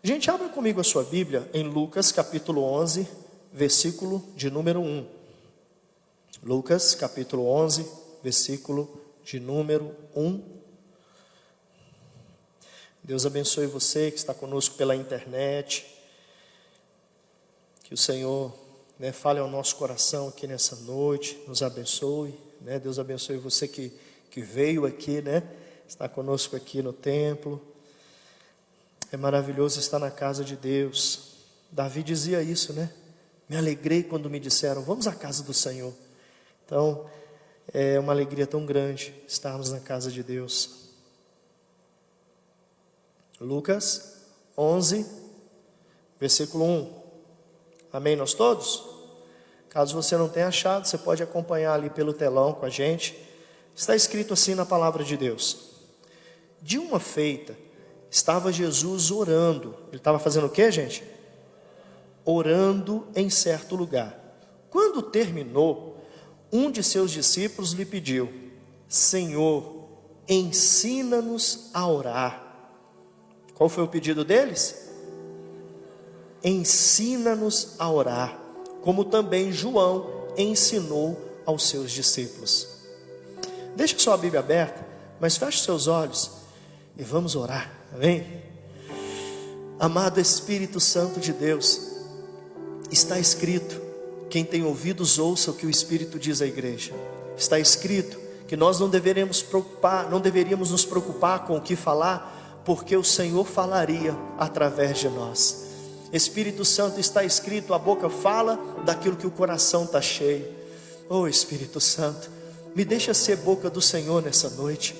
Gente, abra comigo a sua Bíblia em Lucas capítulo 11, versículo de número 1. Lucas capítulo 11, versículo de número 1. Deus abençoe você que está conosco pela internet. Que o Senhor fale ao nosso coração aqui nessa noite, nos abençoe. Deus abençoe você que veio aqui, está conosco aqui no templo. É maravilhoso estar na casa de Deus. Davi dizia isso, Me alegrei quando me disseram, vamos à casa do Senhor. Então, é uma alegria tão grande estarmos na casa de Deus. Lucas 11, versículo 1. Amém, nós todos? Caso você não tenha achado, você pode acompanhar ali pelo telão com a gente. Está escrito assim na palavra de Deus. De uma feita, estava Jesus orando. Ele estava fazendo o que, gente? Orando em certo lugar. Quando terminou, um de seus discípulos lhe pediu, Senhor, ensina-nos a orar. Qual foi o pedido deles? Ensina-nos a orar, como também João ensinou aos seus discípulos. Deixa sua Bíblia aberta, mas feche seus olhos e vamos orar, amém? Amado Espírito Santo de Deus, está escrito, quem tem ouvidos ouça o que o Espírito diz à igreja. Está escrito que nós não deveríamos nos preocupar com o que falar, porque o Senhor falaria através de nós. Espírito Santo, está escrito, a boca fala daquilo que o coração está cheio. Oh Espírito Santo, me deixa ser boca do Senhor nessa noite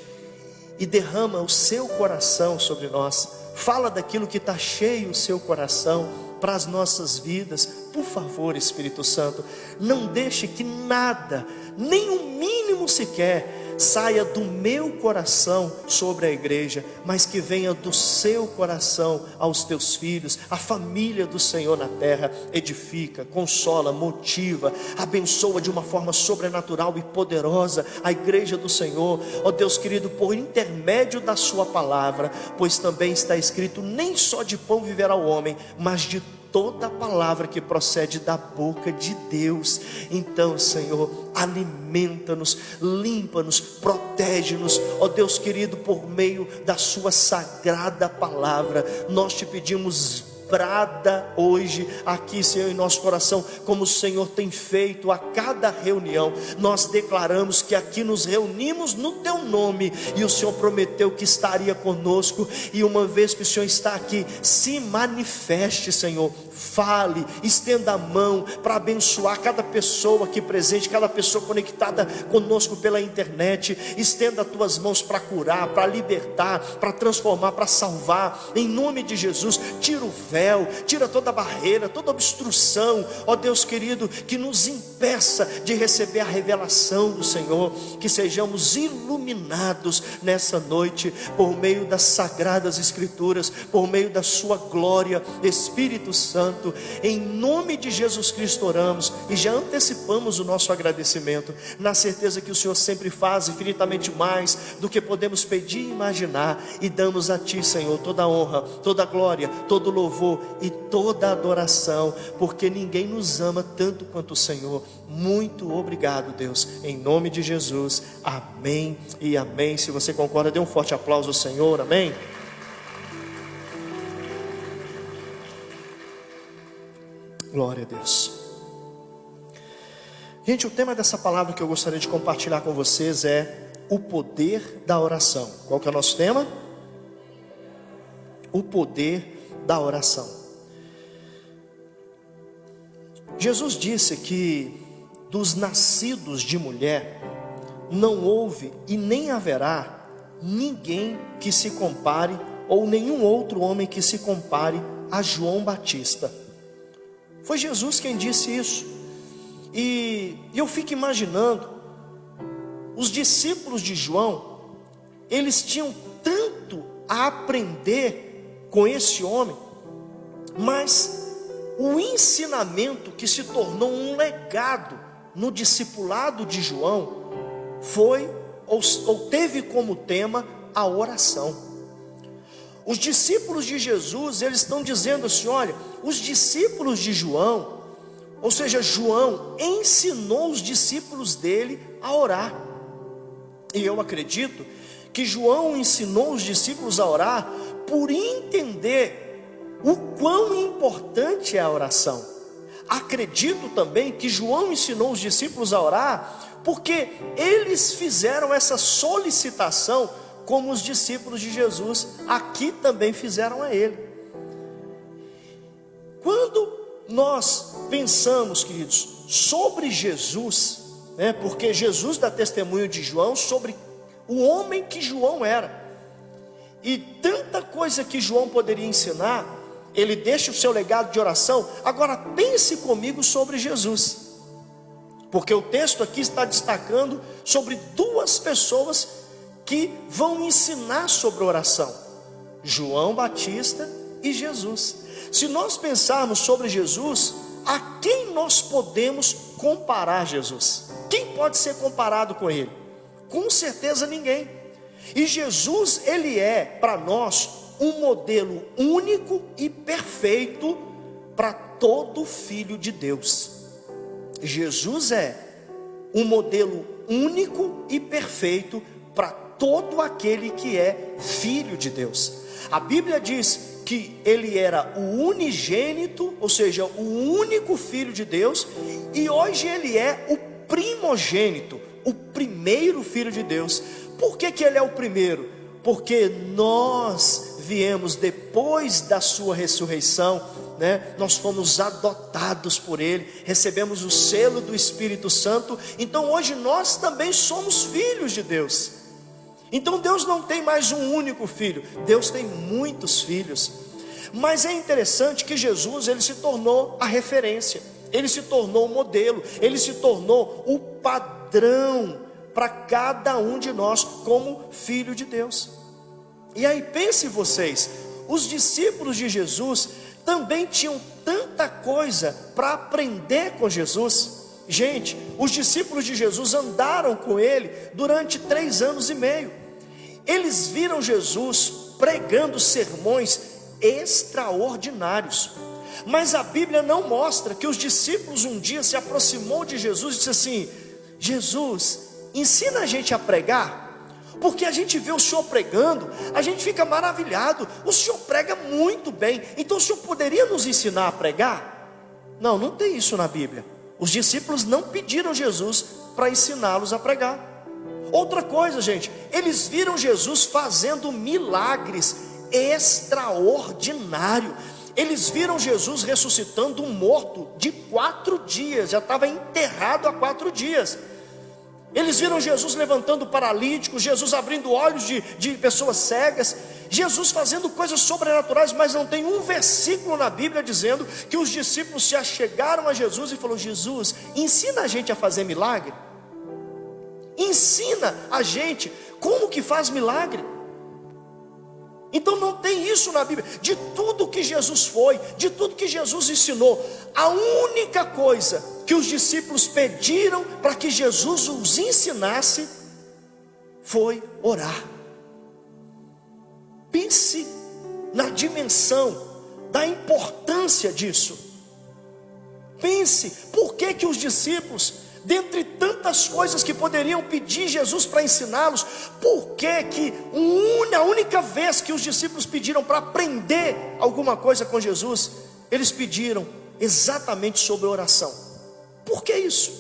e derrama o seu coração sobre nós. Fala daquilo que está cheio o seu coração para as nossas vidas. Por favor, Espírito Santo, não deixe que nada, nem o mínimo sequer, saia do meu coração sobre a igreja, mas que venha do seu coração aos teus filhos, a família do Senhor na terra. Edifica, consola, motiva, abençoa de uma forma sobrenatural e poderosa a igreja do Senhor, ó Deus querido, por intermédio da sua palavra, pois também está escrito, nem só de pão viverá o homem, mas de toda palavra que procede da boca de Deus. Então, Senhor, alimenta-nos, limpa-nos, protege-nos, ó Deus querido, por meio da sua sagrada palavra. Nós te pedimos, brada hoje aqui, Senhor, em nosso coração, como o Senhor tem feito a cada reunião. Nós declaramos que aqui nos reunimos no teu nome, e o Senhor prometeu que estaria conosco, e uma vez que o Senhor está aqui, se manifeste, Senhor, fale, estenda a mão para abençoar cada pessoa aqui presente, cada pessoa conectada conosco pela internet. Estenda as tuas mãos para curar, para libertar, para transformar, para salvar, em nome de Jesus. Tira o véu, tira toda a barreira, toda obstrução, ó Deus querido, que nos impeça de receber a revelação do Senhor. Que sejamos iluminados nessa noite por meio das sagradas escrituras, por meio da sua glória. Espírito Santo, em nome de Jesus Cristo oramos e já antecipamos o nosso agradecimento, na certeza que o Senhor sempre faz infinitamente mais do que podemos pedir e imaginar, e damos a Ti, Senhor, toda a honra, toda a glória, todo o louvor e toda a adoração, porque ninguém nos ama tanto quanto o Senhor. Muito obrigado, Deus, em nome de Jesus, amém e amém. Se você concorda, dê um forte aplauso ao Senhor, amém. Glória a Deus. Gente, o tema dessa palavra que eu gostaria de compartilhar com vocês é o poder da oração. Qual que é o nosso tema? O poder da oração. Jesus disse que dos nascidos de mulher não houve e nem haverá ninguém que se compare, ou nenhum outro homem que se compare a João Batista. Foi Jesus quem disse isso. E eu fico imaginando, os discípulos de João, eles tinham tanto a aprender com esse homem, mas o ensinamento que se tornou um legado no discipulado de João foi ou teve como tema a oração. Os discípulos de Jesus, eles estão dizendo assim: olha, os discípulos de João, ou seja, João ensinou os discípulos dele a orar. E eu acredito que João ensinou os discípulos a orar por entender o quão importante é a oração. Acredito também que João ensinou os discípulos a orar porque eles fizeram essa solicitação, como os discípulos de Jesus aqui também fizeram a ele. Quando nós pensamos, queridos, sobre Jesus, porque Jesus dá testemunho de João sobre o homem que João era, e tanta coisa que João poderia ensinar, ele deixa o seu legado de oração. Agora pense comigo sobre Jesus, porque o texto aqui está destacando sobre duas pessoas que vão ensinar sobre oração: João Batista e Jesus. Se nós pensarmos sobre Jesus, a quem nós podemos comparar Jesus? Quem pode ser comparado com ele? Com certeza ninguém. E Jesus, ele é para nós um modelo único e perfeito para todo filho de Deus. Jesus é um modelo único e perfeito para todo aquele que é filho de Deus. A Bíblia diz que ele era o unigênito, ou seja, o único filho de Deus, e hoje ele é o primogênito, o primeiro filho de Deus. Por que ele é o primeiro? Porque nós viemos depois da sua ressurreição, nós fomos adotados por ele, recebemos o selo do Espírito Santo. Então hoje nós também somos filhos de Deus. Então Deus não tem mais um único filho, Deus tem muitos filhos. Mas é interessante que Jesus, ele se tornou a referência, ele se tornou o modelo, ele se tornou o padrão para cada um de nós como filho de Deus. E aí pense vocês, os discípulos de Jesus também tinham tanta coisa para aprender com Jesus. Gente, os discípulos de Jesus andaram com ele durante 3 anos e meio. Eles viram Jesus pregando sermões extraordinários. Mas a Bíblia não mostra que os discípulos um dia se aproximou de Jesus e disse assim: Jesus, ensina a gente a pregar, porque a gente vê o Senhor pregando, a gente fica maravilhado, o Senhor prega muito bem, então o Senhor poderia nos ensinar a pregar? Não, não tem isso na Bíblia. Os discípulos não pediram Jesus para ensiná-los a pregar. Outra coisa, gente, eles viram Jesus fazendo milagres extraordinários. Eles viram Jesus ressuscitando um morto de 4 dias, já estava enterrado há 4 dias. Eles viram Jesus levantando paralíticos, Jesus abrindo olhos de pessoas cegas, Jesus fazendo coisas sobrenaturais. Mas não tem um versículo na Bíblia dizendo que os discípulos se achegaram a Jesus e falaram: Jesus, ensina a gente a fazer milagre, ensina a gente como que faz milagre. Então não tem isso na Bíblia. De tudo que Jesus foi, de tudo que Jesus ensinou, a única coisa que os discípulos pediram para que Jesus os ensinasse foi orar. Pense na dimensão da importância disso. Pense, por que os discípulos, dentre tantas coisas que poderiam pedir Jesus para ensiná-los, por que a única vez que os discípulos pediram para aprender alguma coisa com Jesus, eles pediram exatamente sobre oração? Por que isso?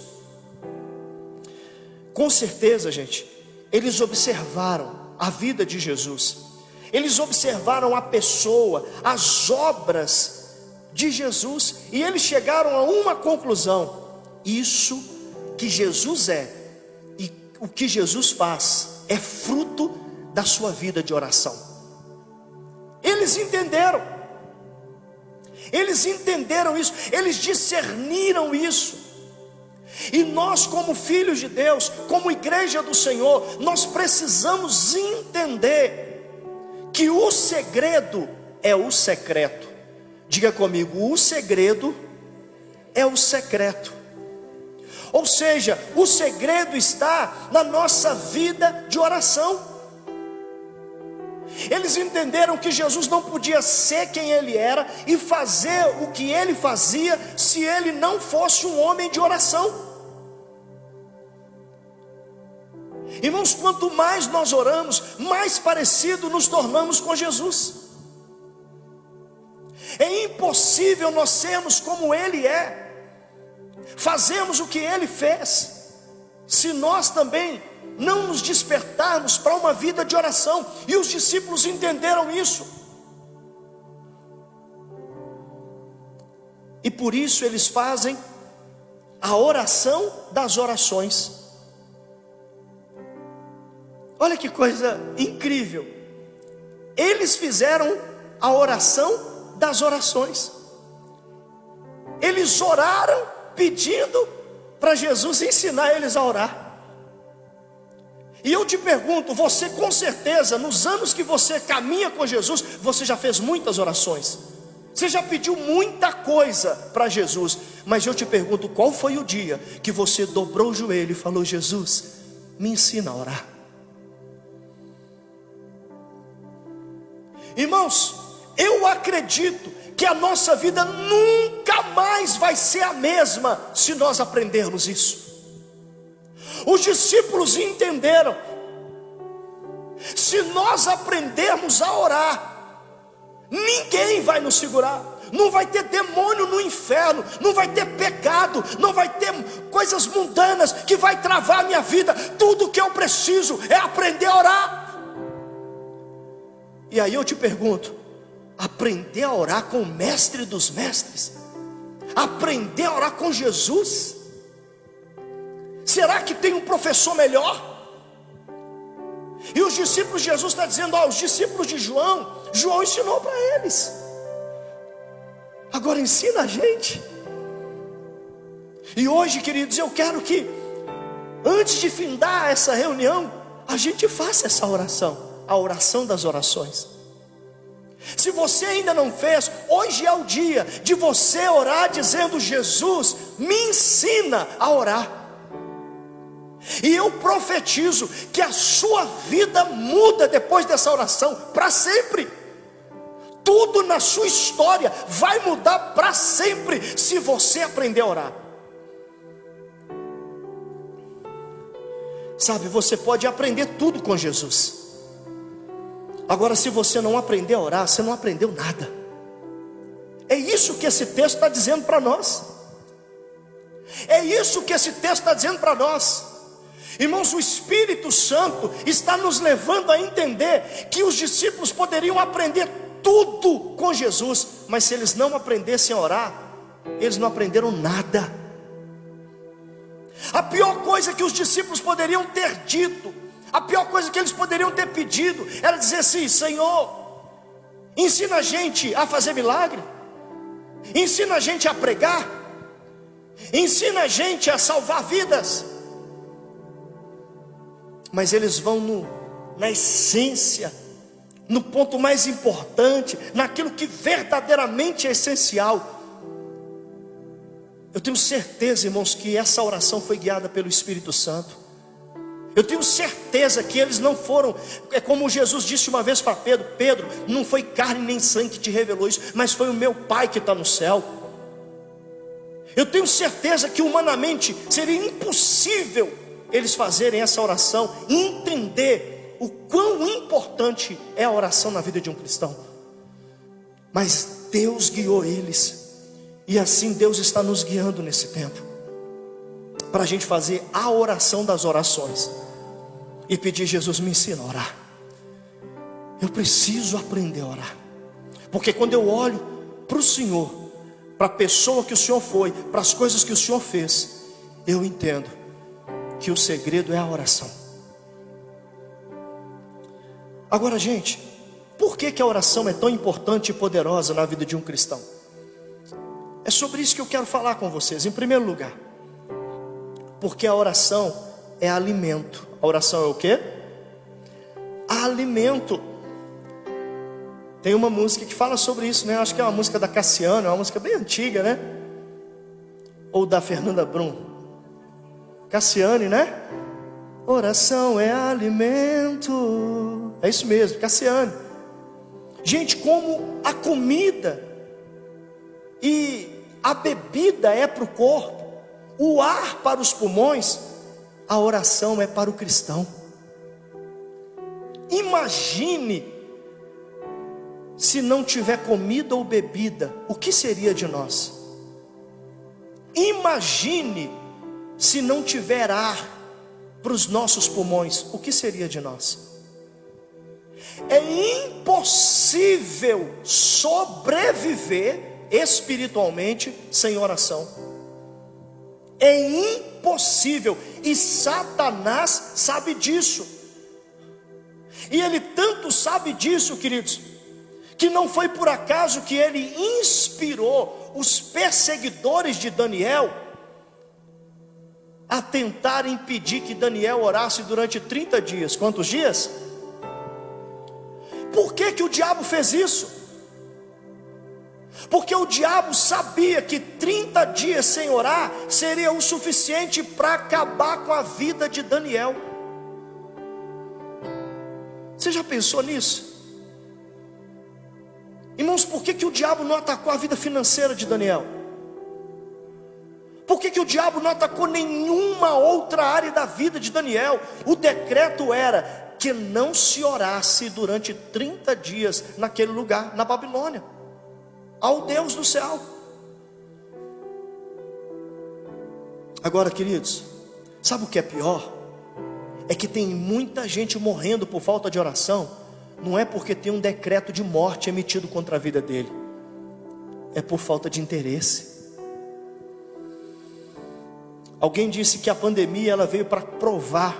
Com certeza, gente, eles observaram a vida de Jesus, eles observaram a pessoa, as obras de Jesus, e eles chegaram a uma conclusão: isso que Jesus é e o que Jesus faz é fruto da sua vida de oração. Eles entenderam isso, eles discerniram isso. E nós, como filhos de Deus, como igreja do Senhor, nós precisamos entender que o segredo é o secreto. Diga comigo: o segredo é o secreto. Ou seja, o segredo está na nossa vida de oração. Eles entenderam que Jesus não podia ser quem ele era e fazer o que ele fazia se ele não fosse um homem de oração. Irmãos, quanto mais nós oramos, mais parecido nos tornamos com Jesus. É impossível nós sermos como ele é, fazemos o que ele fez, se nós também não nos despertarmos para uma vida de oração. E os discípulos entenderam isso, e por isso eles fazem a oração das orações. Olha que coisa incrível, eles fizeram a oração das orações. Eles oraram pedindo para Jesus ensinar eles a orar. E eu te pergunto, você com certeza, nos anos que você caminha com Jesus, você já fez muitas orações, você já pediu muita coisa para Jesus. Mas eu te pergunto, qual foi o dia que você dobrou o joelho e falou: Jesus, me ensina a orar? Irmãos, eu acredito que a nossa vida nunca mais vai ser a mesma se nós aprendermos isso. Os discípulos entenderam: se nós aprendermos a orar, ninguém vai nos segurar. Não vai ter demônio no inferno, não vai ter pecado, não vai ter coisas mundanas que vai travar a minha vida. Tudo que eu preciso é aprender a orar. E aí eu te pergunto, aprender a orar com o mestre dos mestres, aprender a orar com Jesus, será que tem um professor melhor? E os discípulos de Jesus está dizendo, os discípulos de João ensinou para eles, agora ensina a gente. E hoje, queridos, eu quero que antes de findar essa reunião, a gente faça essa oração, a oração das orações. Se você ainda não fez, hoje é o dia de você orar dizendo: Jesus, me ensina a orar. E eu profetizo que a sua vida muda depois dessa oração, para sempre. Tudo na sua história vai mudar para sempre, se você aprender a orar. Sabe, você pode aprender tudo com Jesus. Agora, se você não aprender a orar, você não aprendeu nada. É isso que esse texto está dizendo para nós. É isso que esse texto está dizendo para nós. Irmãos, o Espírito Santo está nos levando a entender que os discípulos poderiam aprender tudo com Jesus, mas se eles não aprendessem a orar, eles não aprenderam nada. A pior coisa que os discípulos poderiam ter dito, a pior coisa que eles poderiam ter pedido, era dizer assim: Senhor, ensina a gente a fazer milagre, ensina a gente a pregar, ensina a gente a salvar vidas. Mas eles vão na essência, no ponto mais importante, naquilo que verdadeiramente é essencial. Eu tenho certeza, irmãos, que essa oração foi guiada pelo Espírito Santo. Eu tenho certeza que eles não foram, é como Jesus disse uma vez para Pedro: Pedro, não foi carne nem sangue que te revelou isso, mas foi o meu Pai que está no céu. Eu tenho certeza que humanamente seria impossível eles fazerem essa oração e entender o quão importante é a oração na vida de um cristão. Mas Deus guiou eles, e assim Deus está nos guiando nesse tempo, para a gente fazer a oração das orações e pedir: Jesus, me ensina a orar. Eu preciso aprender a orar, porque quando eu olho para o Senhor, para a pessoa que o Senhor foi, para as coisas que o Senhor fez, eu entendo que o segredo é a oração. Agora, gente, por que a oração é tão importante e poderosa na vida de um cristão? É sobre isso que eu quero falar com vocês. Em primeiro lugar, porque a oração é alimento. A oração é o quê? Alimento. Tem uma música que fala sobre isso, né? Acho que é uma música da Cassiano, é uma música bem antiga, né? Ou da Fernanda Brum. Cassiane, né? Oração é alimento. É isso mesmo, Cassiane. Gente, como a comida e a bebida é para o corpo, o ar para os pulmões, a oração é para o cristão. Imagine se não tiver comida ou bebida, o que seria de nós? Imagine se não tiver ar para os nossos pulmões, o que seria de nós? É impossível sobreviver espiritualmente sem oração. É impossível, e Satanás sabe disso. E ele tanto sabe disso, queridos, que não foi por acaso que ele inspirou os perseguidores de Daniel a tentar impedir que Daniel orasse durante 30 dias. Quantos dias? Por que o diabo fez isso? Porque o diabo sabia que 30 dias sem orar seria o suficiente para acabar com a vida de Daniel. Você já pensou nisso? Irmãos, por que o diabo não atacou a vida financeira de Daniel? Por que o diabo não atacou nenhuma outra área da vida de Daniel? O decreto era que não se orasse durante 30 dias naquele lugar, na Babilônia, ao Deus do céu. Agora, queridos, sabe o que é pior? É que tem muita gente morrendo por falta de oração. Não é porque tem um decreto de morte emitido contra a vida dele, é por falta de interesse. Alguém disse que a pandemia ela veio para provar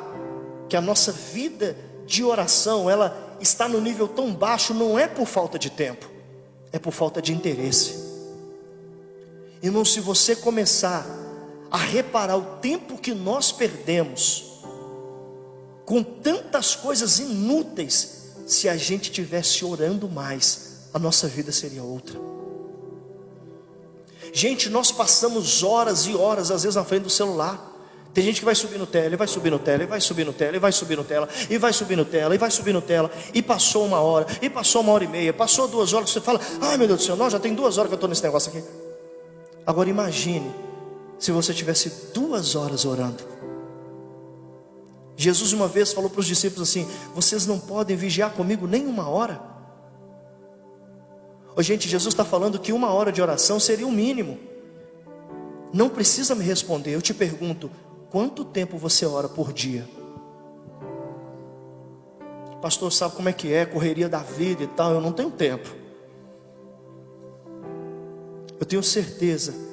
que a nossa vida de oração ela está no nível tão baixo, não é por falta de tempo, é por falta de interesse. Irmão, se você começar a reparar o tempo que nós perdemos com tantas coisas inúteis, se a gente tivesse orando mais, a nossa vida seria outra. Gente, nós passamos horas e horas às vezes na frente do celular. Tem gente que vai subir no tela, e vai subir no tela, e vai subir no tela, e vai subir no tela, e vai subir no tela, e vai subir no tela, e passou 1 hora, e passou 1h30, passou 2 horas, você fala, ai meu Deus do céu, não, já tem 2 horas que eu estou nesse negócio aqui. Agora imagine, se você tivesse 2 horas orando. Jesus uma vez falou para os discípulos assim, vocês não podem vigiar comigo nem 1 hora. Ô, gente, Jesus está falando que 1 hora de oração seria o mínimo. Não precisa me responder, eu te pergunto, quanto tempo você ora por dia? Pastor, sabe como é que é, correria da vida e tal, eu não tenho tempo. Eu tenho certeza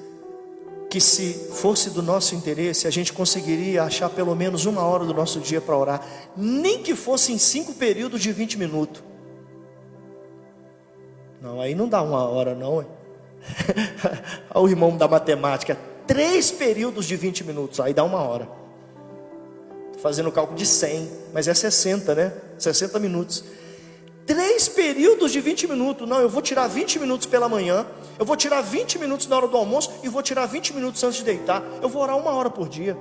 que se fosse do nosso interesse, a gente conseguiria achar pelo menos 1 hora do nosso dia para orar, nem que fosse em 5 períodos de 20 minutos. Não, aí não dá 1 hora não. Olha o irmão da matemática, 3 períodos de 20 minutos, aí dá 1 hora. Estou fazendo o cálculo de 100, mas é 60, né? 60 minutos. 3 períodos de 20 minutos. Não, eu vou tirar 20 minutos pela manhã, eu vou tirar 20 minutos na hora do almoço, e vou tirar 20 minutos antes de deitar. Eu vou orar 1 hora por dia.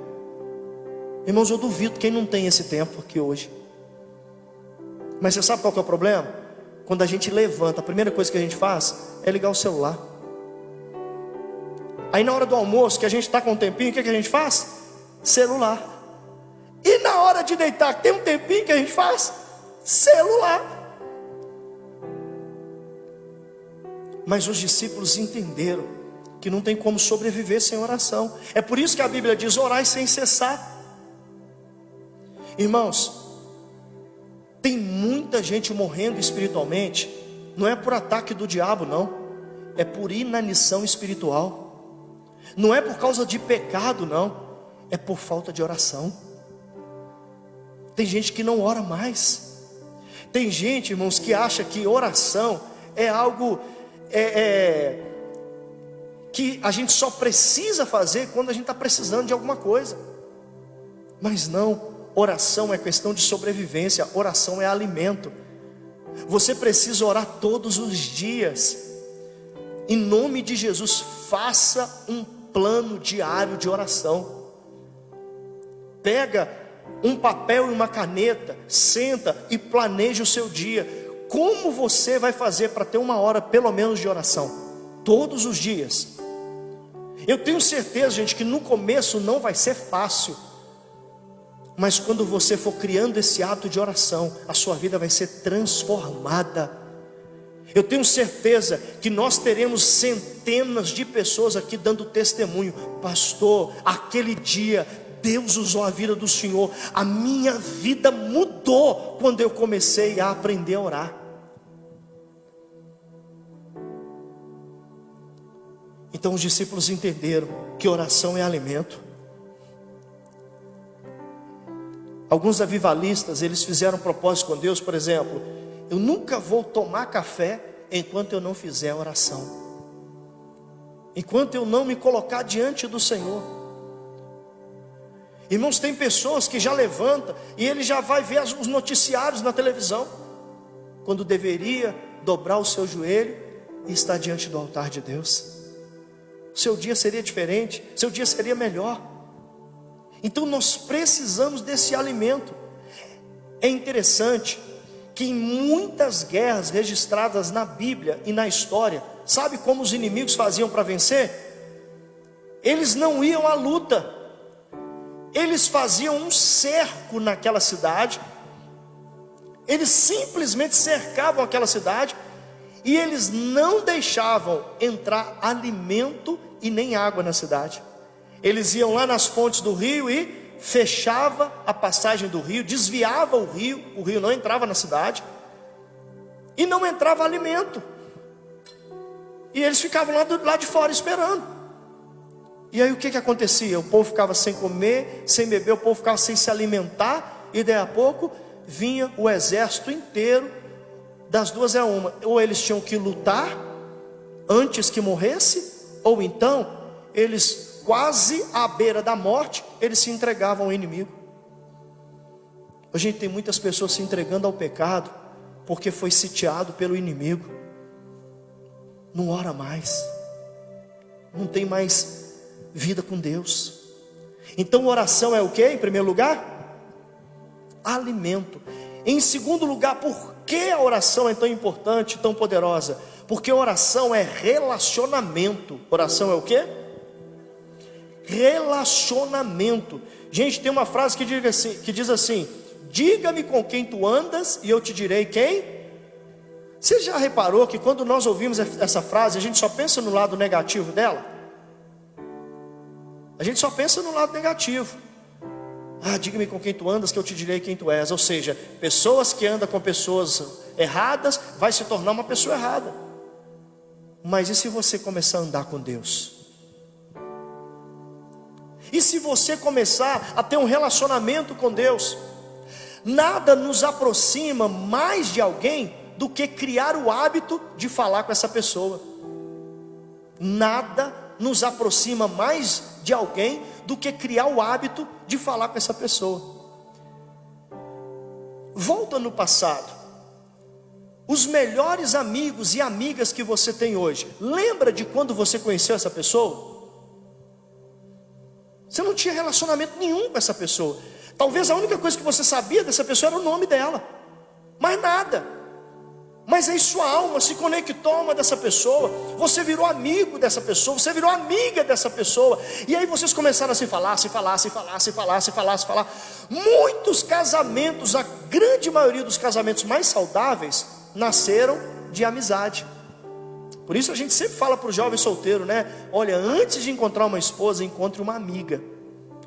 Irmãos, eu duvido quem não tem esse tempo aqui hoje. Mas você sabe qual que é o problema? Quando a gente levanta, a primeira coisa que a gente faz é ligar o celular. Aí na hora do almoço, que a gente está com um tempinho, o que a gente faz? Celular. E na hora de deitar, tem um tempinho que a gente faz? Celular. Mas os discípulos entenderam que não tem como sobreviver sem oração. É por isso que a Bíblia diz, orai sem cessar. Irmãos, tem muita gente morrendo espiritualmente, não é por ataque do diabo não, é por inanição espiritual. Não é por causa de pecado não, é por falta de oração. Tem gente que não ora mais. Tem gente, irmãos, que acha que oração é algo que a gente só precisa fazer quando a gente está precisando de alguma coisa. Mas não, oração é questão de sobrevivência, oração é alimento. Você precisa orar todos os dias. Em nome de Jesus, faça um plano diário de oração. Pega um papel e uma caneta, senta e planeja o seu dia. como você vai fazer para ter uma hora pelo menos de oração? Todos os dias. Eu tenho certeza, gente, que no começo não vai ser fácil, mas quando você for criando esse hábito de oração, a sua vida vai ser transformada. Eu tenho certeza que nós teremos centenas de pessoas aqui dando testemunho: pastor, aquele dia Deus usou a vida do Senhor, a minha vida mudou quando eu comecei a aprender a orar. Então os discípulos entenderam que oração é alimento. Alguns avivalistas, eles fizeram um propósito com Deus, por exemplo: eu nunca vou tomar café enquanto eu não fizer oração, enquanto eu não me colocar diante do Senhor. Irmãos, tem pessoas que já levantam e ele já vai ver os noticiários na televisão, quando deveria dobrar o seu joelho e estar diante do altar de Deus. Seu dia seria diferente, seu dia seria melhor. Então nós precisamos desse alimento. É interessante que em muitas guerras registradas na Bíblia e na história, sabe como os inimigos faziam para vencer? Eles não iam à luta, eles faziam um cerco naquela cidade, eles simplesmente cercavam aquela cidade, e eles não deixavam entrar alimento e nem água na cidade. Eles iam lá nas fontes do rio e fechava a passagem do rio, desviava o rio não entrava na cidade, e não entrava alimento, e eles ficavam lá de fora esperando. E aí o que acontecia? O povo ficava sem comer, sem beber, o povo ficava sem se alimentar, e daí a pouco vinha o exército inteiro. Das duas é uma: ou eles tinham que lutar antes que morresse, ou então eles, quase à beira da morte, eles se entregavam ao inimigo. Hoje tem muitas pessoas se entregando ao pecado porque foi sitiado pelo inimigo. Não ora mais, não tem mais vida com Deus. Então oração é o que? Em primeiro lugar, alimento. Em segundo lugar, por que a oração é tão importante, tão poderosa? Porque oração é relacionamento. Oração é o que? Relacionamento. Gente, tem uma frase que diz assim: diga-me com quem tu andas e eu te direi quem. Você já reparou que quando nós ouvimos essa frase, a gente só pensa no lado negativo dela? A gente só pensa no lado negativo. Diga-me com quem tu andas que eu te direi quem tu és. Ou seja, pessoas que andam com pessoas erradas vai se tornar uma pessoa errada. Mas e se você começar a andar com Deus? E se você começar a ter um relacionamento com Deus? Nada nos aproxima mais de alguém do que criar o hábito de falar com essa pessoa. Nada nos aproxima mais de alguém do que criar o hábito de falar com essa pessoa. Volta no passado. Os melhores amigos e amigas que você tem hoje, lembra de quando você conheceu essa pessoa? Você não tinha relacionamento nenhum com essa pessoa. Talvez a única coisa que você sabia dessa pessoa era o nome dela, mais nada. Mas aí sua alma se conectou a uma dessa pessoa, você virou amigo dessa pessoa, você virou amiga dessa pessoa, e aí vocês começaram a se falar. Muitos casamentos, a grande maioria dos casamentos mais saudáveis, nasceram de amizade. Por isso a gente sempre fala para o jovem solteiro, né? Olha, antes de encontrar uma esposa, encontre uma amiga.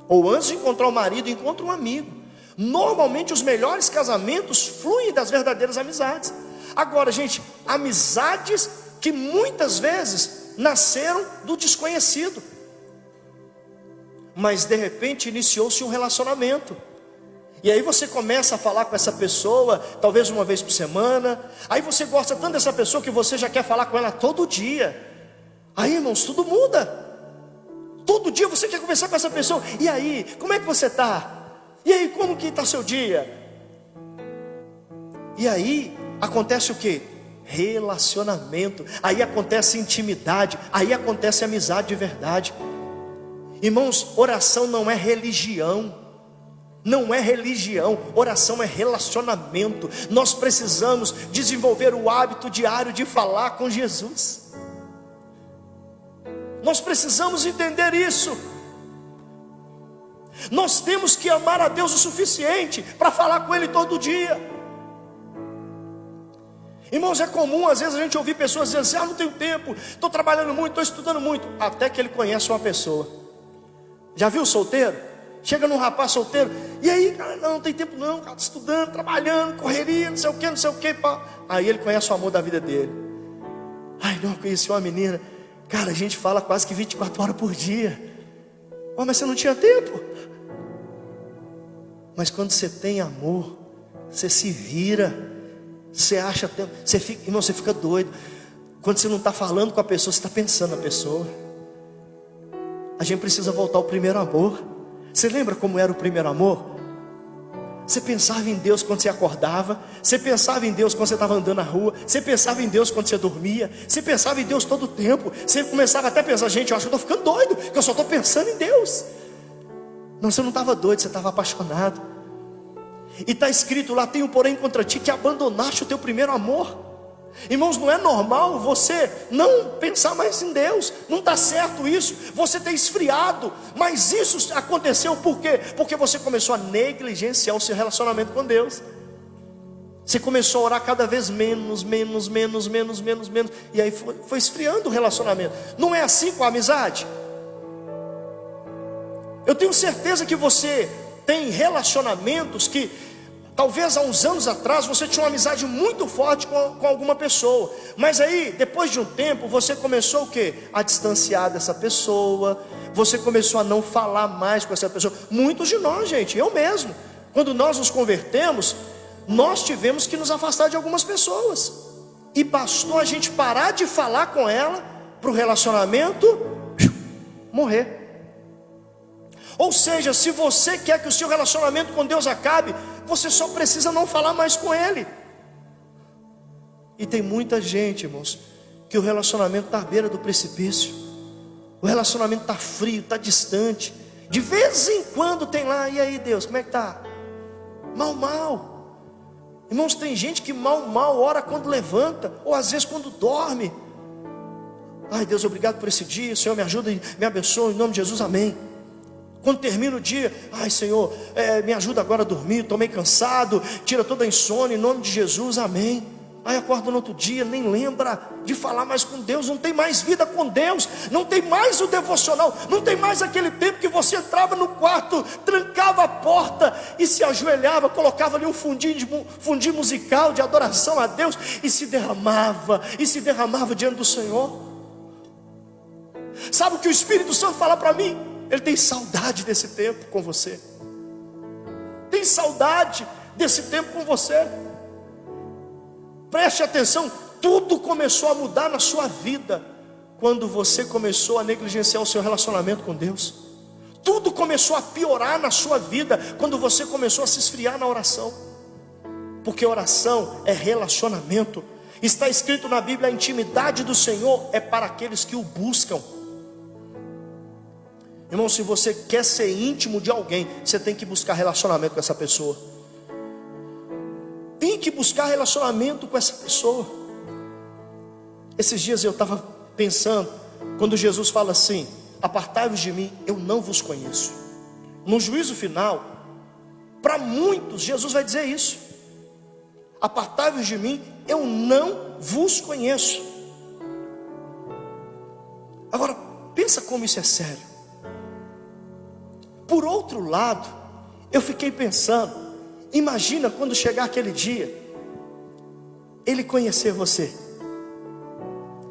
Ou antes de encontrar um marido, encontre um amigo. Normalmente os melhores casamentos fluem das verdadeiras amizades. Agora, gente, amizades que muitas vezes nasceram do desconhecido, mas de repente iniciou-se um relacionamento. E aí você começa a falar com essa pessoa, talvez uma vez por semana. Aí você gosta tanto dessa pessoa que você já quer falar com ela todo dia. Aí, irmãos, tudo muda. Todo dia você quer conversar com essa pessoa. E aí, como é que você está? E aí, como que está seu dia? E aí acontece o que? Relacionamento. Aí acontece intimidade. Aí acontece amizade de verdade. Irmãos, oração não é religião. Não é religião, oração é relacionamento. Nós precisamos desenvolver o hábito diário de falar com Jesus. Nós precisamos entender isso. Nós temos que amar a Deus o suficiente para falar com Ele todo dia. Irmãos, é comum às vezes a gente ouvir pessoas dizendo assim: não tenho tempo, estou trabalhando muito, estou estudando muito. Até que ele conhece uma pessoa. Já viu o solteiro? Chega num rapaz solteiro, e aí, cara, não tem tempo não, cara, estudando, trabalhando, correria, não sei o que, pá. Aí ele conhece o amor da vida dele. Ai, não, conheci uma menina, cara, a gente fala quase que 24 horas por dia. Oh, mas você não tinha tempo? Mas quando você tem amor, você se vira, você acha tempo, você fica, irmão, você fica doido. Quando você não está falando com a pessoa, você está pensando na pessoa. A gente precisa voltar ao primeiro amor. Você lembra como era o primeiro amor? Você pensava em Deus quando você acordava. Você pensava em Deus quando você estava andando na rua. Você pensava em Deus quando você dormia. Você pensava em Deus todo o tempo. Você começava até a pensar: gente, eu acho que eu estou ficando doido, que eu só estou pensando em Deus. Não, você não estava doido, você estava apaixonado. E está escrito lá: tenho porém contra ti que abandonaste o teu primeiro amor. Irmãos, não é normal você não pensar mais em Deus. Não está certo isso. Você tem esfriado. Mas isso aconteceu por quê? Porque você começou a negligenciar o seu relacionamento com Deus. Você começou a orar cada vez menos. E aí foi esfriando o relacionamento. Não é assim com a amizade? Eu tenho certeza que você tem relacionamentos que talvez há uns anos atrás você tinha uma amizade muito forte com alguma pessoa. Mas aí, depois de um tempo, você começou o quê? A distanciar dessa pessoa. Você começou a não falar mais com essa pessoa. Muitos de nós, gente, eu mesmo, quando nós nos convertemos, nós tivemos que nos afastar de algumas pessoas. E bastou a gente parar de falar com ela para o relacionamento morrer. Ou seja, se você quer que o seu relacionamento com Deus acabe, você só precisa não falar mais com Ele. E tem muita gente, irmãos, que o relacionamento está à beira do precipício. O relacionamento está frio, está distante. De vez em quando tem lá: e aí Deus, como é que está? Mal. Irmãos, tem gente que mal ora quando levanta, ou às vezes quando dorme. Ai Deus, obrigado por esse dia, Senhor me ajuda e me abençoe, em nome de Jesus, amém. Quando termina o dia: ai Senhor, me ajuda agora a dormir, estou meio cansado, tira toda a insônia, em nome de Jesus, amém. Aí acorda no outro dia, nem lembra de falar mais com Deus. Não tem mais vida com Deus, não tem mais o devocional, não tem mais aquele tempo que você entrava no quarto, trancava a porta e se ajoelhava, colocava ali um fundinho musical de adoração a Deus e se derramava diante do Senhor. Sabe o que o Espírito Santo fala para mim? Ele tem saudade desse tempo com você. Tem saudade desse tempo com você. Preste atenção, tudo começou a mudar na sua vida quando você começou a negligenciar o seu relacionamento com Deus. Tudo começou a piorar na sua vida quando você começou a se esfriar na oração. Porque oração é relacionamento. Está escrito na Bíblia: a intimidade do Senhor é para aqueles que o buscam. Irmão, se você quer ser íntimo de alguém, você tem que buscar relacionamento com essa pessoa. Tem que buscar relacionamento com essa pessoa. Esses dias eu estava pensando, quando Jesus fala assim: apartai-vos de mim, eu não vos conheço. No juízo final, para muitos, Jesus vai dizer isso: apartai-vos de mim, eu não vos conheço. Agora, pensa como isso é sério. Por outro lado, eu fiquei pensando: imagina quando chegar aquele dia, Ele conhecer você.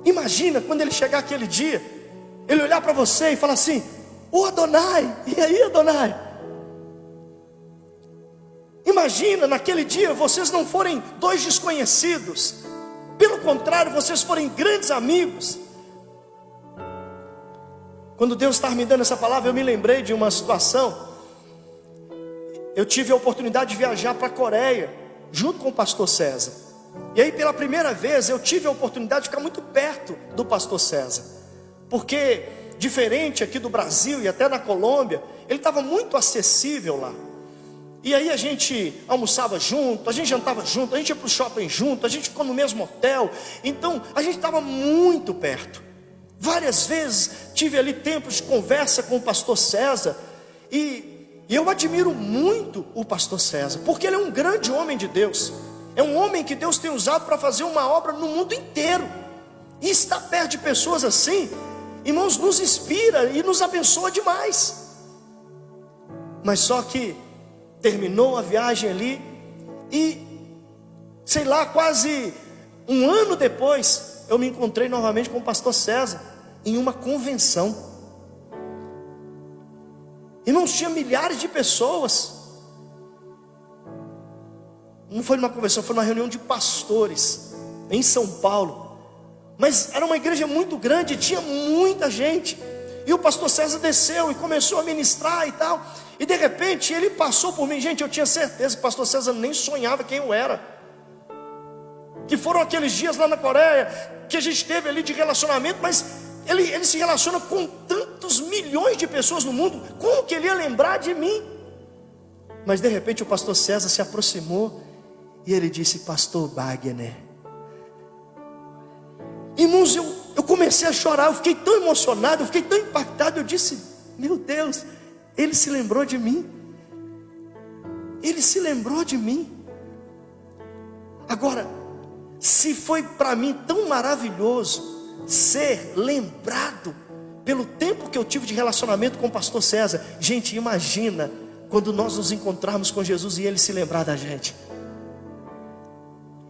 Imagina quando Ele chegar aquele dia, Ele olhar para você e falar assim: ô Adonai, e aí Adonai? Imagina naquele dia vocês não forem dois desconhecidos, pelo contrário, vocês forem grandes amigos. Quando Deus estava me dando essa palavra, eu me lembrei de uma situação. Eu tive a oportunidade de viajar para a Coreia, junto com o pastor César. E aí pela primeira vez eu tive a oportunidade de ficar muito perto do pastor César. Porque, diferente aqui do Brasil e até na Colômbia, ele estava muito acessível lá. E aí a gente almoçava junto, a gente jantava junto, a gente ia para o shopping junto, a gente ficou no mesmo hotel. Então a gente estava muito perto. Várias vezes tive ali tempos de conversa com o pastor César. E eu admiro muito o pastor César, porque ele é um grande homem de Deus. É um homem que Deus tem usado para fazer uma obra no mundo inteiro. E estar perto de pessoas assim, irmãos, nos inspira e nos abençoa demais. Mas só que terminou a viagem ali e, sei lá, quase um ano depois, eu me encontrei novamente com o pastor César em uma convenção. Irmãos, tinha milhares de pessoas. Não foi numa convenção, foi numa reunião de pastores em São Paulo. Mas era uma igreja muito grande, tinha muita gente. E o pastor César desceu e começou a ministrar e tal. E de repente ele passou por mim. Gente, eu tinha certeza que o pastor César nem sonhava quem eu era. Que foram aqueles dias lá na Coreia que a gente teve ali de relacionamento. Mas ele se relaciona com tantos milhões de pessoas no mundo. Como que ele ia lembrar de mim? Mas de repente o pastor César se aproximou e ele disse: pastor Wagner. Irmãos, eu comecei a chorar, eu fiquei tão emocionado, eu fiquei tão impactado. Eu disse: meu Deus, ele se lembrou de mim. Ele se lembrou de mim. Agora, se foi para mim tão maravilhoso ser lembrado pelo tempo que eu tive de relacionamento com o pastor César, gente, imagina quando nós nos encontrarmos com Jesus e ele se lembrar da gente.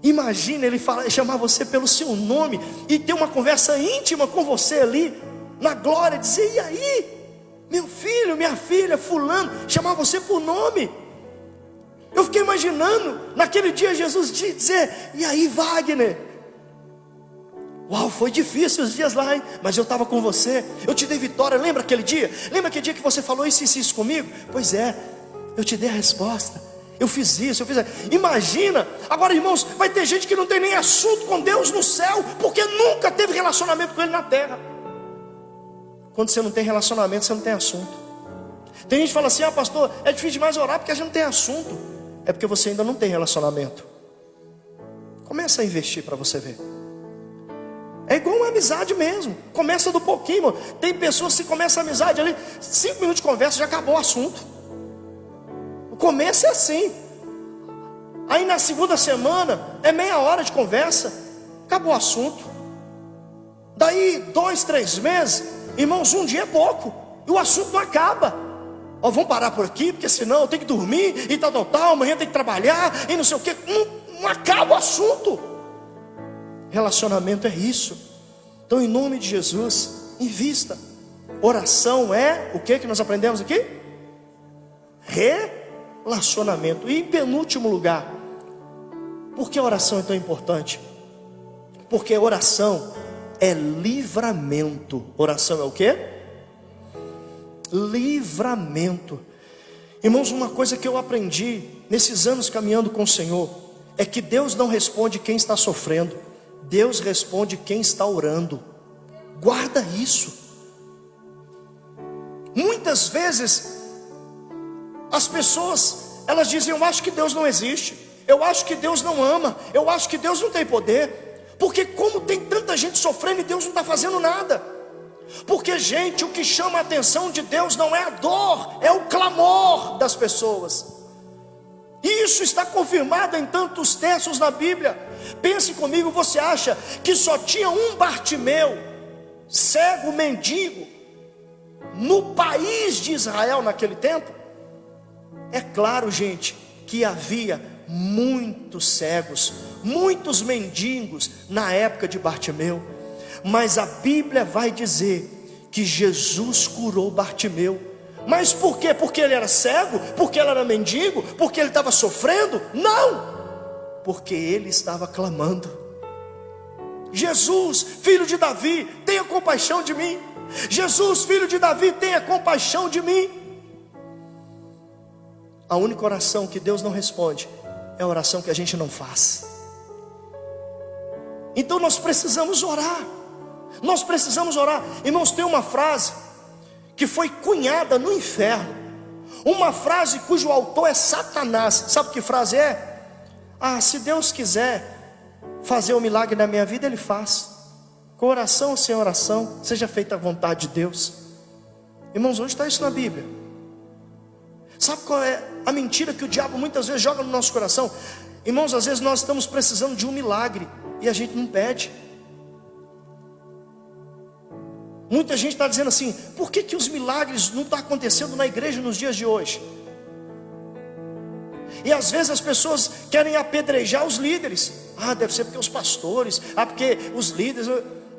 Imagina ele chamar você pelo seu nome e ter uma conversa íntima com você ali, na glória, dizer: e aí, meu filho, minha filha, fulano, chamar você por nome. Eu fiquei imaginando, naquele dia Jesus dizer: e aí, Wagner? Uau, foi difícil os dias lá, hein? Mas eu estava com você, eu te dei vitória. Lembra aquele dia? Lembra aquele dia que você falou isso comigo? Pois é, eu te dei a resposta. Eu fiz isso, eu fiz aquilo. Imagina, agora irmãos, vai ter gente que não tem nem assunto com Deus no céu, porque nunca teve relacionamento com Ele na terra. Quando você não tem relacionamento, você não tem assunto. Tem gente que fala assim: ah, pastor, é difícil demais orar porque a gente não tem assunto. É porque você ainda não tem relacionamento. Começa a investir para você ver. É igual uma amizade mesmo. Começa do pouquinho, mano. Tem pessoas que começam a amizade ali, 5 minutos de conversa, já acabou o assunto. O começo é assim. Aí na segunda semana é meia hora de conversa, acabou o assunto. Daí 2, 3 meses, irmãos, um dia é pouco e o assunto não acaba. Ó, vamos parar por aqui, porque senão eu tenho que dormir e tal, amanhã tem que trabalhar e não sei o que. Não acaba o assunto. Relacionamento é isso. Então, em nome de Jesus, invista. Oração é o que nós aprendemos aqui? Relacionamento. E em penúltimo lugar, por que a oração é tão importante? Porque a oração é livramento. Oração é o quê? Livramento. Irmãos, uma coisa que eu aprendi nesses anos caminhando com o Senhor é que Deus não responde quem está sofrendo, Deus responde quem está orando. Guarda isso. Muitas vezes as pessoas, elas dizem: eu acho que Deus não existe, eu acho que Deus não ama, eu acho que Deus não tem poder. Porque como tem tanta gente sofrendo e Deus não está fazendo nada? Porque, gente, o que chama a atenção de Deus não é a dor, é o clamor das pessoas. E isso está confirmado em tantos textos na Bíblia. Pense comigo, você acha que só tinha um Bartimeu, cego, mendigo, no país de Israel naquele tempo? É claro, gente, que havia muitos cegos, muitos mendigos na época de Bartimeu. Mas a Bíblia vai dizer que Jesus curou Bartimeu. Mas por quê? Porque ele era cego? Porque ele era mendigo? Porque ele estava sofrendo? Não! Porque ele estava clamando: Jesus, filho de Davi, tenha compaixão de mim. Jesus, filho de Davi, tenha compaixão de mim. A única oração que Deus não responde é a oração que a gente não faz. Então nós precisamos orar. Nós precisamos orar. Irmãos, tem uma frase que foi cunhada no inferno. Uma frase cujo autor é Satanás. Sabe que frase é? Ah, se Deus quiser fazer um milagre na minha vida, Ele faz. Com oração ou sem oração, seja feita a vontade de Deus. Irmãos, onde está isso na Bíblia? Sabe qual é a mentira que o diabo muitas vezes joga no nosso coração? Irmãos, às vezes nós estamos precisando de um milagre e a gente não pede. Muita gente está dizendo assim: por que os milagres não estão acontecendo na igreja nos dias de hoje? E às vezes as pessoas querem apedrejar os líderes. Ah, deve ser porque os pastores, porque os líderes.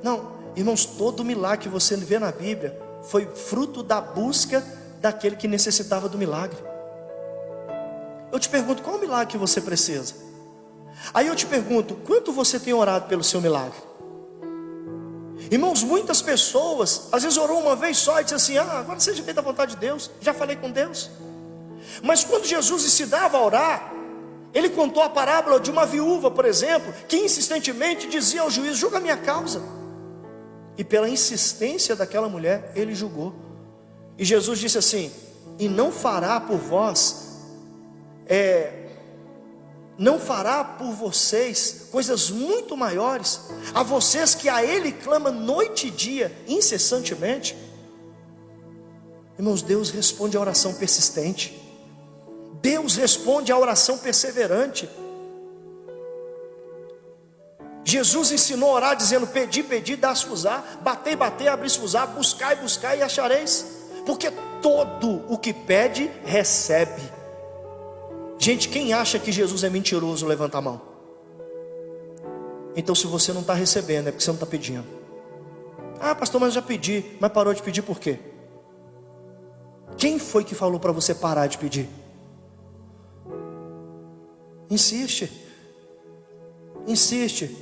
Não, irmãos, todo milagre que você vê na Bíblia foi fruto da busca daquele que necessitava do milagre. Eu te pergunto, qual o milagre que você precisa? Aí eu te pergunto, quanto você tem orado pelo seu milagre? Irmãos, muitas pessoas às vezes orou uma vez só e disse assim: ah, agora seja feita a vontade de Deus, já falei com Deus. Mas quando Jesus ensinava a orar, Ele contou a parábola de uma viúva, por exemplo, que insistentemente dizia ao juiz: julga a minha causa. E pela insistência daquela mulher, Ele julgou. E Jesus disse assim: e não fará por vós, não fará por vocês coisas muito maiores, a vocês que a Ele clama noite e dia, incessantemente? Irmãos, Deus responde a oração persistente. Deus responde a oração perseverante. Jesus ensinou a orar dizendo: pedi, pedi, dá-se-vos-á, batei, batei, abri-se-vos-á, buscai, buscai e achareis. Porque todo o que pede, recebe. Gente, quem acha que Jesus é mentiroso, levanta a mão. Então se você não está recebendo, é porque você não está pedindo. Ah, pastor, mas eu já pedi. Mas parou de pedir por quê? Quem foi que falou para você parar de pedir? Insiste. Insiste.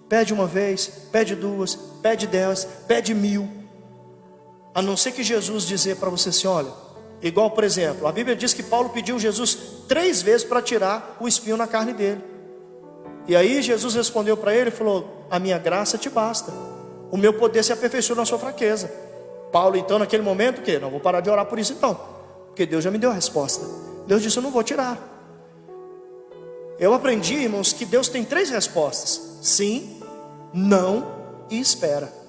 Pede uma vez, pede duas, pede 10, pede 1000. A não ser que Jesus dizer para você assim: olha, igual por exemplo, a Bíblia diz que Paulo pediu Jesus 3 vezes para tirar o espinho na carne dele. E aí Jesus respondeu para ele e falou: a minha graça te basta, o meu poder se aperfeiçoa na sua fraqueza. Paulo então naquele momento, o quê? Não vou parar de orar por isso então, porque Deus já me deu a resposta. Deus disse: eu não vou tirar. Eu aprendi, irmãos, que Deus tem 3 respostas: sim, não e espera.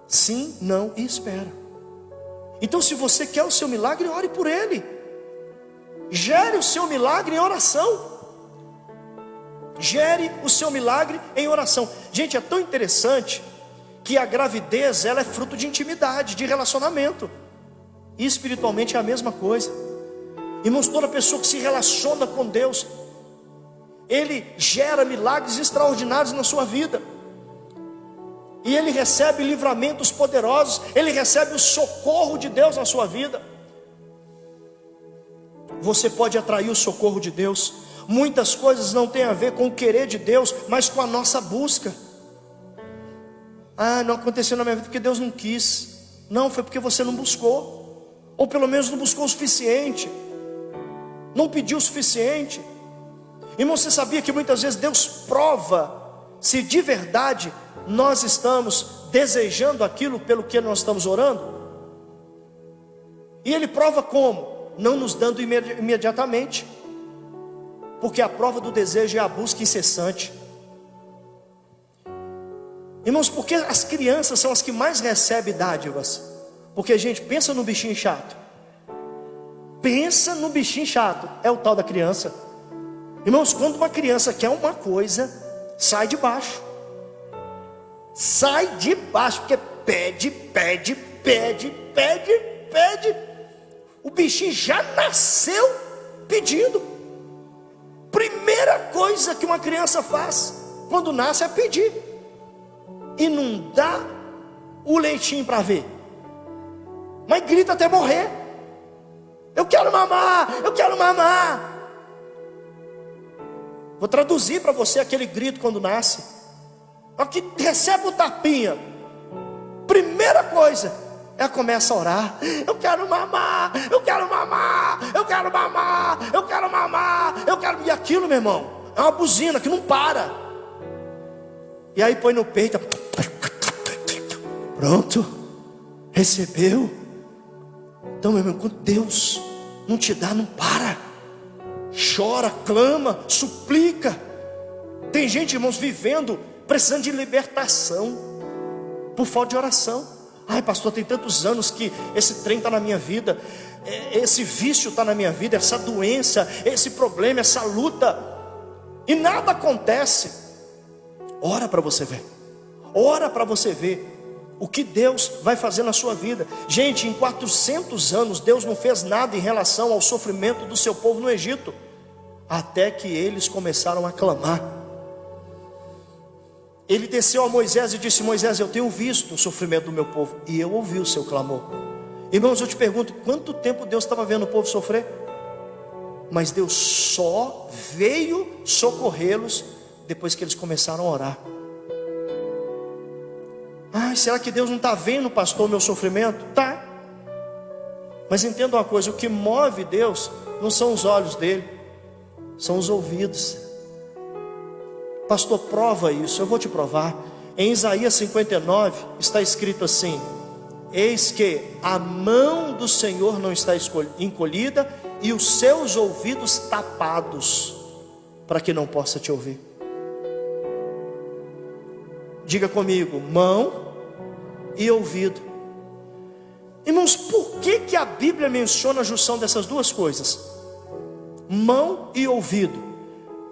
Sim, não e espera. Então se você quer o seu milagre, ore por ele. Gere o seu milagre em oração. Gere o seu milagre em oração. Gente, é tão interessante que a gravidez, ela é fruto de intimidade, de relacionamento. E espiritualmente é a mesma coisa. Irmãos, toda pessoa que se relaciona com Deus, Ele gera milagres extraordinários na sua vida. E Ele recebe livramentos poderosos. Ele recebe o socorro de Deus na sua vida. Você pode atrair o socorro de Deus. Muitas coisas não têm a ver com o querer de Deus, mas com a nossa busca. Ah, não aconteceu na minha vida porque Deus não quis. Não, foi porque você não buscou. Ou pelo menos não buscou o suficiente. Não pediu o suficiente. Irmão, você sabia que muitas vezes Deus prova se de verdade nós estamos desejando aquilo pelo que nós estamos orando? E Ele prova como? Não nos dando imediatamente, porque a prova do desejo é a busca incessante. Irmãos, porque as crianças são as que mais recebem dádivas? Porque, gente, pensa no bichinho chato. Pensa no bichinho chato, é o tal da criança. Irmãos, quando uma criança quer uma coisa, sai de baixo. Sai de baixo, porque pede, pede, pede, pede, pede. O bichinho já nasceu pedindo. Primeira coisa que uma criança faz quando nasce é pedir. E não dá o leitinho para ver, mas grita até morrer: eu quero mamar, eu quero mamar. Vou traduzir para você aquele grito quando nasce. O que recebe o tapinha, primeira coisa é começa a orar: eu quero mamar, eu quero mamar, eu quero mamar, eu quero mamar, eu quero. E aquilo, meu irmão, é uma buzina que não para. E aí põe no peito, pronto, recebeu. Então, meu irmão, quando Deus não te dá, não para. Chora, clama, suplica. Tem gente, irmãos, vivendo, precisando de libertação, por falta de oração. Ai, pastor, tem tantos anos que esse trem está na minha vida, esse vício está na minha vida, essa doença, esse problema, essa luta, e nada acontece. Ora para você ver. Ora para você ver o que Deus vai fazer na sua vida. Gente, em 400 anos Deus não fez nada em relação ao sofrimento do seu povo no Egito, até que eles começaram a clamar. Ele desceu a Moisés e disse: Moisés, eu tenho visto o sofrimento do meu povo, e eu ouvi o seu clamor. Irmãos, eu te pergunto, quanto tempo Deus estava vendo o povo sofrer? Mas Deus só veio socorrê-los depois que eles começaram a orar. Ai, será que Deus não está vendo, pastor, o meu sofrimento? Tá. Mas entenda uma coisa, o que move Deus não são os olhos dele, são os ouvidos. Pastor, prova isso. Eu vou te provar. Em Isaías 59 está escrito assim: eis que a mão do Senhor não está encolhida, e os seus ouvidos tapados, para que não possa te ouvir. Diga comigo: mão e ouvido. Irmãos, por que a Bíblia menciona a junção dessas duas coisas? Mão e ouvido.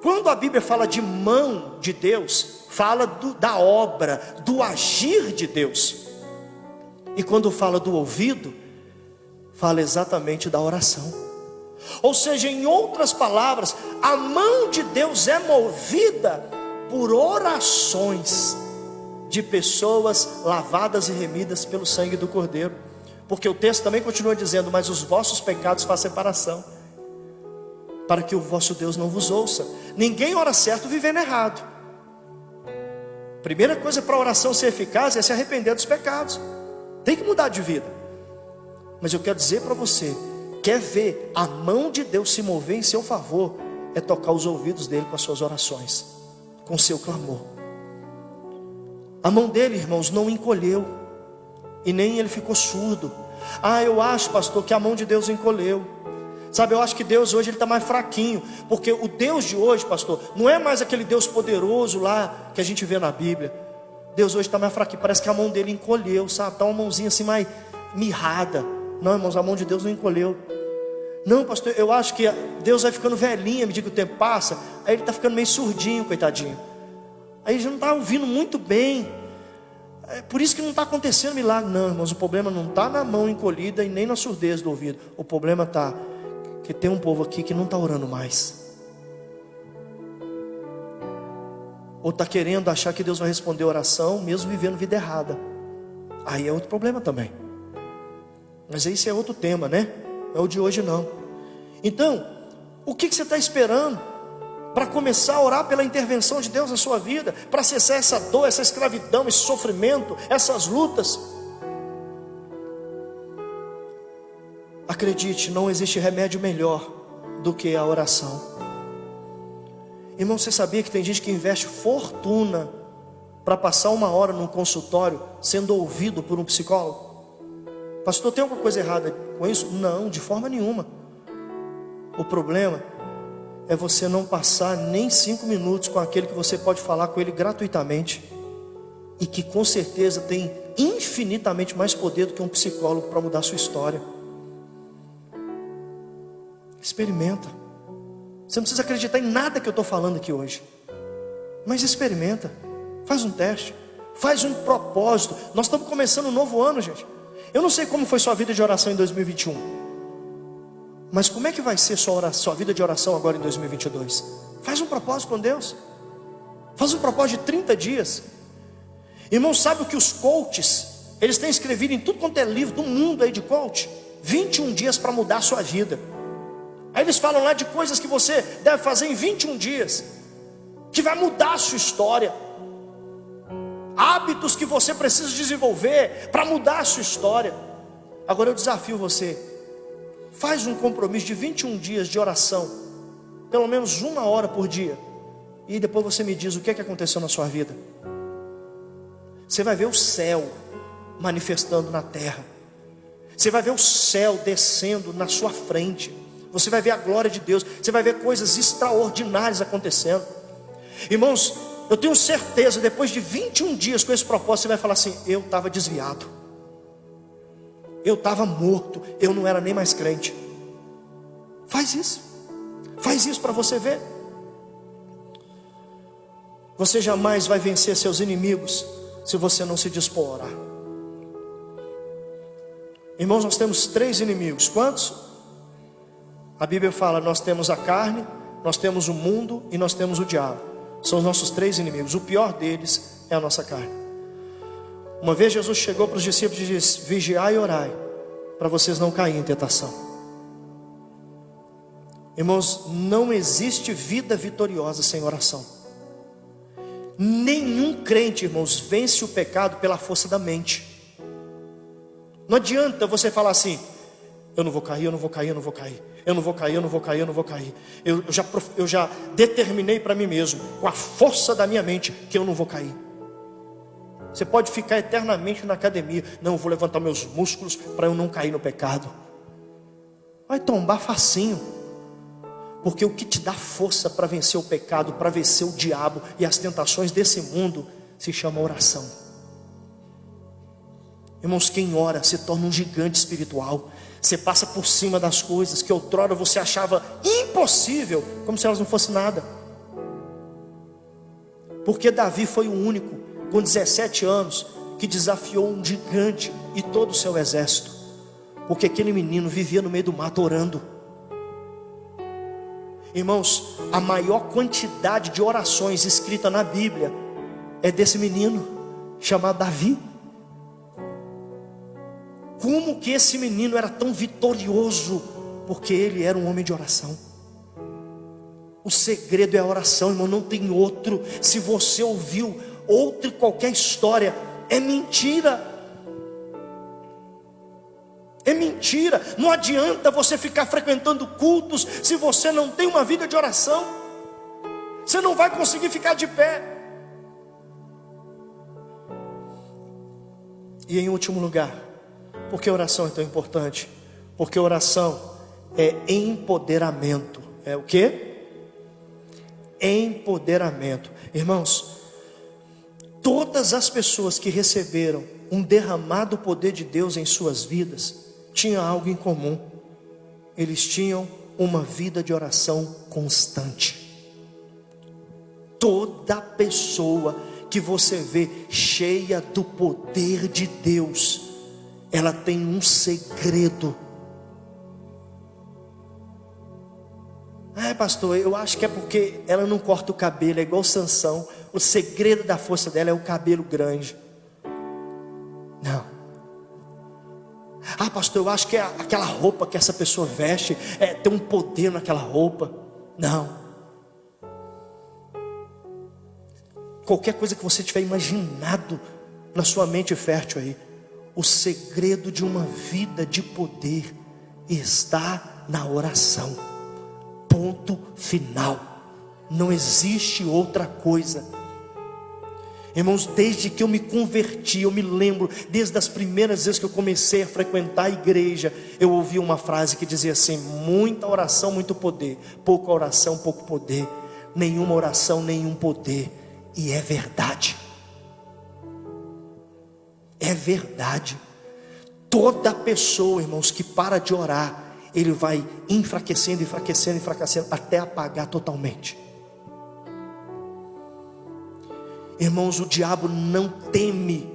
Quando a Bíblia fala de mão de Deus, fala da obra, do agir de Deus. E quando fala do ouvido, fala exatamente da oração. Ou seja, em outras palavras, a mão de Deus é movida por orações de pessoas lavadas e remidas pelo sangue do Cordeiro. Porque o texto também continua dizendo: mas os vossos pecados fazem separação, para que o vosso Deus não vos ouça. Ninguém ora certo vivendo errado. Primeira coisa para a oração ser eficaz é se arrepender dos pecados. Tem que mudar de vida. Mas eu quero dizer para você, quer ver a mão de Deus se mover em seu favor, é tocar os ouvidos dele com as suas orações, com o seu clamor. A mão dele, irmãos, não encolheu, e nem ele ficou surdo. Ah, eu acho, pastor, que a mão de Deus encolheu. Sabe, eu acho que Deus hoje ele está mais fraquinho, porque o Deus de hoje, pastor, não é mais aquele Deus poderoso lá que a gente vê na Bíblia. Deus hoje está mais fraquinho, parece que a mão dele encolheu, sabe? Está uma mãozinha assim mais mirrada. Não, irmãos, a mão de Deus não encolheu. Não, pastor, eu acho que Deus vai ficando velhinho à medida que o tempo passa. Aí ele está ficando meio surdinho, coitadinho. Aí ele já não está ouvindo muito bem. É por isso que não está acontecendo milagre. Não, irmãos, o problema não está na mão encolhida e nem na surdez do ouvido. O problema está que tem um povo aqui que não está orando mais, ou está querendo achar que Deus vai responder a oração mesmo vivendo vida errada. Aí é outro problema também. Mas esse é outro tema, né? Não é o de hoje não. Então, o que você está esperando para começar a orar pela intervenção de Deus na sua vida, para cessar essa dor, essa escravidão, esse sofrimento, essas lutas? Acredite, não existe remédio melhor do que a oração. Irmão, você sabia que tem gente que investe fortuna para passar uma hora num consultório sendo ouvido por um psicólogo? Pastor, tem alguma coisa errada com isso? Não, de forma nenhuma. O problema é você não passar nem 5 minutos com aquele que você pode falar com ele gratuitamente, e que com certeza tem infinitamente mais poder do que um psicólogo para mudar a sua história. Experimenta. Você não precisa acreditar em nada que eu estou falando aqui hoje, mas experimenta. Faz um teste, faz um propósito. Nós estamos começando um novo ano, gente. Eu não sei como foi sua vida de oração em 2021, mas como é que vai ser sua vida de oração agora em 2022? Faz um propósito com Deus. Faz um propósito de 30 dias. Irmão, sabe o que os coaches, eles têm escrevido em tudo quanto é livro do mundo aí de coach? 21 dias para mudar a sua vida. Aí eles falam lá de coisas que você deve fazer em 21 dias, que vai mudar a sua história. Hábitos que você precisa desenvolver para mudar a sua história. Agora eu desafio você, faz um compromisso de 21 dias de oração, pelo menos 1 hora por dia, e depois você me diz o que aconteceu na sua vida. Você vai ver o céu manifestando na terra. Você vai ver o céu descendo na sua frente. Você vai ver a glória de Deus. Você vai ver coisas extraordinárias acontecendo. Irmãos, eu tenho certeza, depois de 21 dias com esse propósito, você vai falar assim: eu estava desviado, eu estava morto, eu não era nem mais crente. Faz isso para você ver. Você jamais vai vencer seus inimigos se você não se dispor a orar. Irmãos, nós temos 3 inimigos. Quantos? A Bíblia fala: nós temos a carne, nós temos o mundo e nós temos o diabo. São os nossos 3 inimigos. O pior deles é a nossa carne. Uma vez Jesus chegou para os discípulos e disse: vigiai e orai, para vocês não caírem em tentação. Irmãos, não existe vida vitoriosa sem oração. Nenhum crente, irmãos, vence o pecado pela força da mente. Não adianta você falar assim: eu não vou cair, eu não vou cair, eu não vou cair, eu não vou cair, eu não vou cair, eu não vou cair. Eu já determinei para mim mesmo, com a força da minha mente, que eu não vou cair. Você pode ficar eternamente na academia: não, eu vou levantar meus músculos para eu não cair no pecado. Vai tombar facinho. Porque o que te dá força para vencer o pecado, para vencer o diabo e as tentações desse mundo, se chama oração. Irmãos, quem ora se torna um gigante espiritual. Você passa por cima das coisas que outrora você achava impossível, como se elas não fossem nada. Porque Davi foi o único, com 17 anos, que desafiou um gigante e todo o seu exército. Porque aquele menino vivia no meio do mato orando. Irmãos, a maior quantidade de orações escritas na Bíblia é desse menino chamado Davi. Como que esse menino era tão vitorioso? Porque ele era um homem de oração. O segredo é a oração, irmão, não tem outro. Se você ouviu outra qualquer história, é mentira. É mentira. Não adianta você ficar frequentando cultos se você não tem uma vida de oração. Você não vai conseguir ficar de pé. E em último lugar, por que oração é tão importante? Porque oração é empoderamento. É o quê? Empoderamento. Irmãos, todas as pessoas que receberam um derramado poder de Deus em suas vidas tinha algo em comum: eles tinham uma vida de oração constante. Toda pessoa que você vê cheia do poder de Deus, ela tem um segredo. Pastor, eu acho que é porque ela não corta o cabelo, é igual Sansão. O segredo da força dela é o cabelo grande. Não. Pastor, eu acho que é aquela roupa que essa pessoa veste, tem um poder naquela roupa. Não. Qualquer coisa que você tiver imaginado na sua mente fértil aí, o segredo de uma vida de poder está na oração. Ponto final. Não existe outra coisa. Irmãos, desde que eu me converti, eu me lembro, desde as primeiras vezes que eu comecei a frequentar a igreja, eu ouvi uma frase que dizia assim: muita oração, muito poder; pouca oração, pouco poder; nenhuma oração, nenhum poder. E é verdade. É verdade. Toda pessoa, irmãos, que para de orar, ele vai enfraquecendo, enfraquecendo, enfraquecendo, até apagar totalmente. Irmãos, o diabo não teme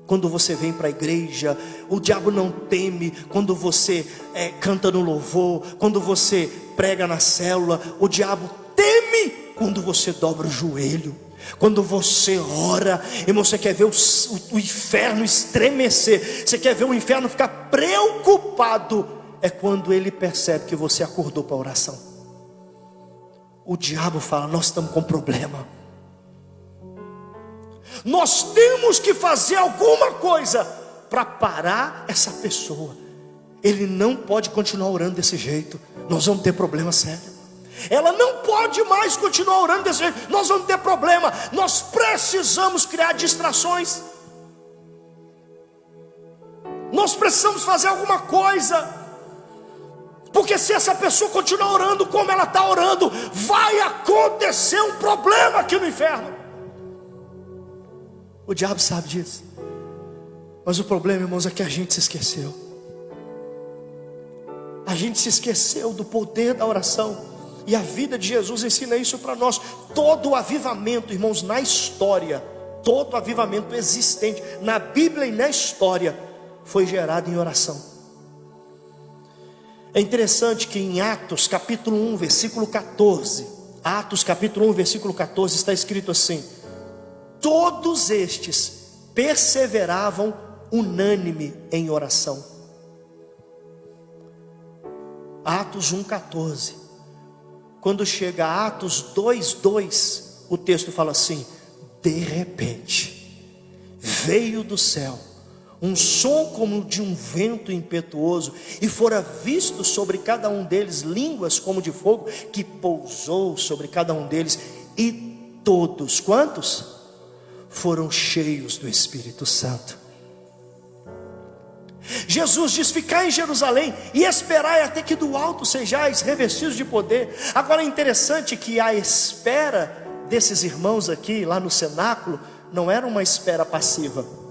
quando você vem para a igreja. O diabo não teme quando você canta no louvor, quando você prega na célula. O diabo teme quando você dobra o joelho, quando você ora. Irmão, você quer ver o inferno estremecer, você quer ver o inferno ficar preocupado, é quando ele percebe que você acordou para a oração. O diabo fala: nós estamos com problema, nós temos que fazer alguma coisa para parar essa pessoa. Ele não pode continuar orando desse jeito, nós vamos ter problema sério. Ela não pode mais continuar orando desse jeito, nós vamos ter problema. Nós precisamos criar distrações. Nós precisamos fazer alguma coisa, porque se essa pessoa continuar orando como ela está orando, vai acontecer um problema aqui no inferno. O diabo sabe disso, mas o problema, irmãos, é que a gente se esqueceu. A gente se esqueceu do poder da oração. E a vida de Jesus ensina isso para nós. Todo avivamento, irmãos, na história, todo avivamento existente na Bíblia e na história foi gerado em oração. É interessante que em Atos capítulo 1, versículo 14, Atos capítulo 1, versículo 14, está escrito assim: todos estes perseveravam unânime em oração. Atos 1,14. Quando chega a Atos 2,2, o texto fala assim: de repente veio do céu um som como de um vento impetuoso, e fora visto sobre cada um deles línguas como de fogo, que pousou sobre cada um deles, e todos, quantos? Foram cheios do Espírito Santo. Jesus diz: ficar em Jerusalém e esperai até que do alto sejais revestidos de poder. Agora é interessante que a espera desses irmãos aqui, lá no cenáculo, não era uma espera passiva.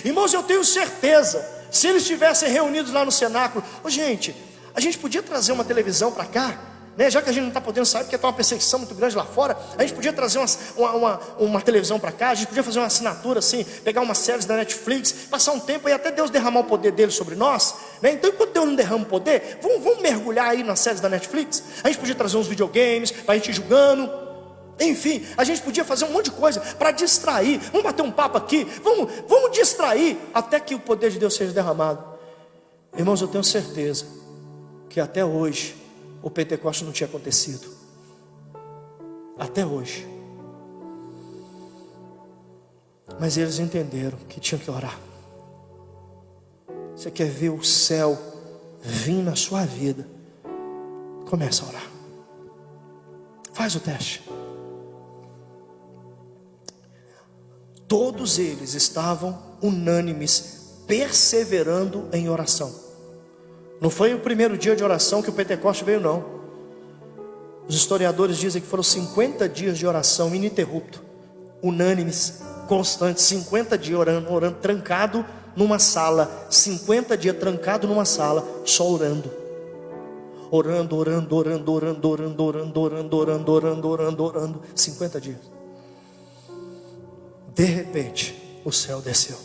Irmãos, eu tenho certeza, se eles estivessem reunidos lá no cenáculo, gente, a gente podia trazer uma televisão para cá, né? Já que a gente não está podendo sair porque está uma perseguição muito grande lá fora, a gente podia trazer uma televisão para cá, a gente podia fazer uma assinatura assim, pegar umas séries da Netflix, passar um tempo e até Deus derramar o poder dele sobre nós, né? Então enquanto Deus não derrama o poder, vamos mergulhar aí nas séries da Netflix. A gente podia trazer uns videogames para a gente ir jogando, enfim, a gente podia fazer um monte de coisa para distrair. Vamos bater um papo aqui, vamos distrair até que o poder de Deus seja derramado. Irmãos, eu tenho certeza que até hoje o Pentecostes não tinha acontecido. Até hoje. Mas eles entenderam que tinham que orar. Você quer ver o céu vir na sua vida? Começa a orar. Faz o teste. Todos eles estavam unânimes, perseverando em oração. Não foi o primeiro dia de oração que o Pentecostes veio, não. Os historiadores dizem que foram 50 dias de oração ininterrupto, unânimes, constantes, 50 dias orando, trancado numa sala, 50 dias trancado numa sala, só orando. Orando, 50 dias. De repente, o céu desceu.